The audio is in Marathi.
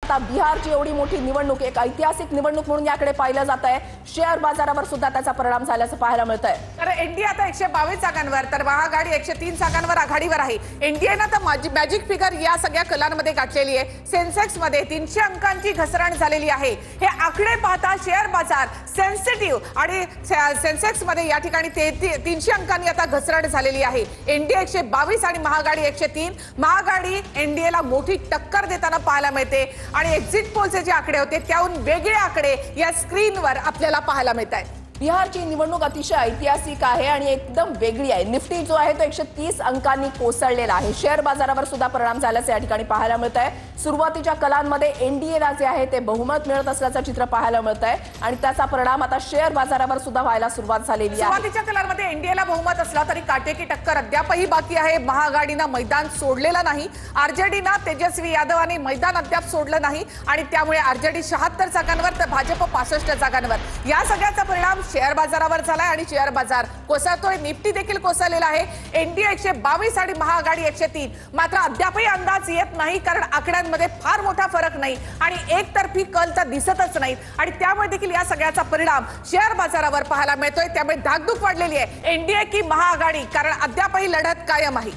आता बिहारची एवढी मोठी निवडणूक, एक ऐतिहासिक निवडणूक म्हणून याकडे पाहिलं जात आहे। शेअर बाजारावर सुद्धा त्याचा परिणाम झाल्याचं पाहायला मिळतंय। तर एनडीए आता 122 जागांवर, तर महाआघाडी 103 जागांवर आघाडीवर आहे। एनडीएनं तर मॅजिक फिगर या सगळ्या कलांमध्ये गाठलेली आहे। सेन्सेक्स मध्ये 300 अंकांची घसरण झालेली आहे। हे आकडे पाहता शेअर बाजार सेन्सिटिव्ह आणि सेन्सेक्स मध्ये या ठिकाणी 300 अंकांनी आता घसरण झालेली आहे। एनडीए 122 आणि महाआघाडी 103। महाआघाडी एनडीएला मोठी टक्कर देताना पाहायला मिळते आणि एक्झिट पोलचे जे आकडे होते त्याहून वेगळे आकडे या स्क्रीनवर आपल्याला पाहायला मिळतात। बिहारची निवडणूक अतिशय ऐतिहासिक आहे आणि एकदम वेगळी आहे। निफ्टी जो आहे तो 130 अंकांनी कोसळलेला आहे। शेअर बाजारावर सुद्धा परिणाम झाल्याचे या ठिकाणी पाहायला मिळतंय। सुरुवातीच्या कलांमध्ये एनडीएला जे आहे ते बहुमत मिळत असल्याचं चित्र पाहायला मिळतंय आणि त्याचा परिणाम आता शेअर बाजारावर सुद्धा व्हायला सुरुवात झालेली आहे। सुरुवातीच्या कलांमध्ये एनडीएला बहुमत असला तरी काटेकी टक्कर अद्यापही बाकी आहे। महाआघाडीनं मैदान सोडलेलं नाही। आरजेडीनं तेजस्वी यादवांनी मैदान अद्याप सोडलं नाही आणि त्यामुळे आरजेडी 76 जागांवर तर भाजप 65 जागांवर। या सगळ्याचा परिणाम शेअर बाजारावर झालाय आणि शेअर बाजार कोसळतोय। निफ्टी देखील कोसळलेला आहे। एनडीए 122 आणि महाआघाडी 103। मात्र अद्यापही अंदाज येत नाही, कारण आकड्यांमध्ये फार मोठा फरक नाही आणि एकतर्फी कल तर दिसतच नाही आणि त्यामुळे देखील या सगळ्याचा परिणाम शेअर बाजारावर पाहायला मिळतोय। त्यामुळे धाकधूक वाढलेली आहे। एनडीए की महाआघाडी, कारण अद्यापही लढत कायम आहे।